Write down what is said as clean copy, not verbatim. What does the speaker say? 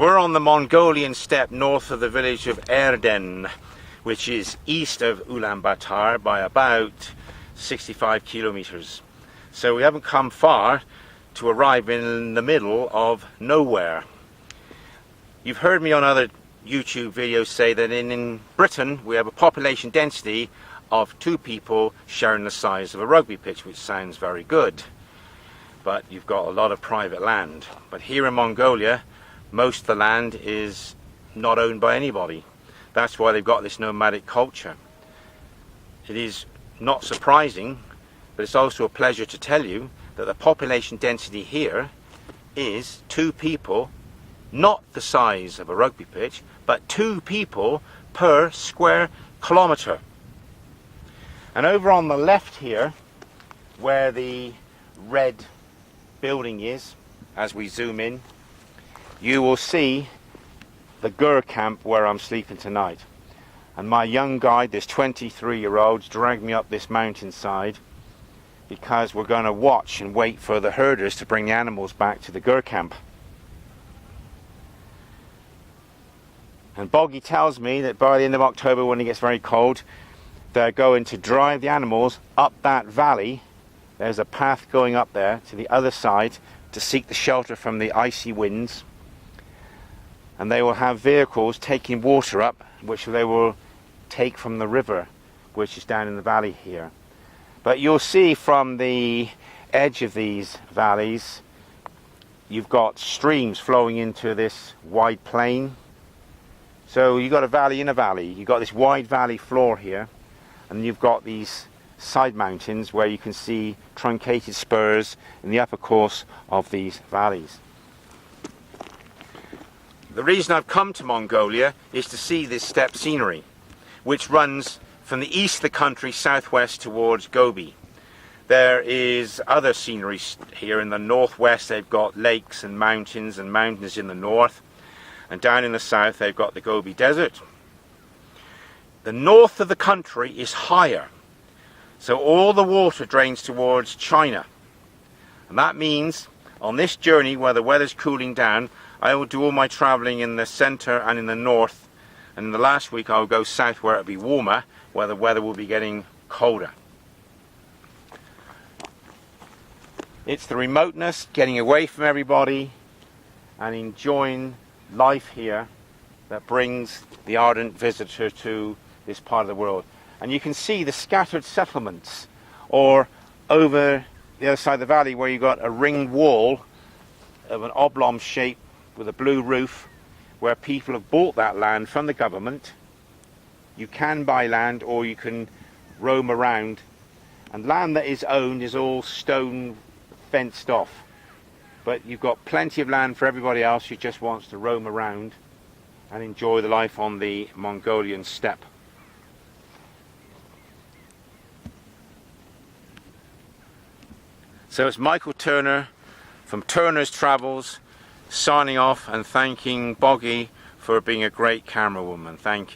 We're on the Mongolian steppe north of the village of Erden, which is east of Ulaanbaatar by about 65 kilometers. So we haven't come far to arrive in the middle of nowhere. You've heard me on other YouTube videos say that in Britain we have a population density of 2 people sharing the size of a rugby pitch, which sounds very good. But you've got a lot of private land. But here in Mongolia, most of the land is not owned by anybody. That's why they've got this nomadic culture. It is not surprising, but it's also a pleasure to tell you that the population density here is 2 people, not the size of a rugby pitch, but 2 people per square kilometre. And over on the left here, where the red building is, as we zoom in, you will see the Gur camp where I'm sleeping tonight. And my young guide, this 23-year-old, dragged me up this mountainside because we're going to watch and wait for the herders to bring the animals back to the Gur camp. And Boggy tells me that by the end of October, when it gets very cold, they're going to drive the animals up that valley. There's a path going up there to the other side to seek the shelter from the icy winds. And they will have vehicles taking water up, which they will take from the river, which is down in the valley here. But you'll see from the edge of these valleys, you've got streams flowing into this wide plain. So you've got a valley in a valley. You've got this wide valley floor here, and you've got these side mountains where you can see truncated spurs in the upper course of these valleys. The reason I've come to Mongolia is to see this steppe scenery, which runs from the east of the country southwest towards Gobi. There is other scenery here in the northwest. They've got lakes and mountains in the north, and down in the south they've got the Gobi Desert. The north of the country is higher, so all the water drains towards China, and that means on this journey where the weather's cooling down, I will do all my travelling in the centre and in the north, and in the last week I'll go south where it'll be warmer, where the weather will be getting colder. It's the remoteness, getting away from everybody and enjoying life here that brings the ardent visitor to this part of the world. And you can see the scattered settlements, or over the other side of the valley where you've got a ringed wall of an oblong shape with a blue roof, where people have bought that land from the government. You can buy land or you can roam around, and land that is owned is all stone fenced off, but you've got plenty of land for everybody else who just wants to roam around and enjoy the life on the Mongolian steppe. So it's Michael Turner from Turner's Travels signing off and thanking Boggy for being a great camera woman. Thank you.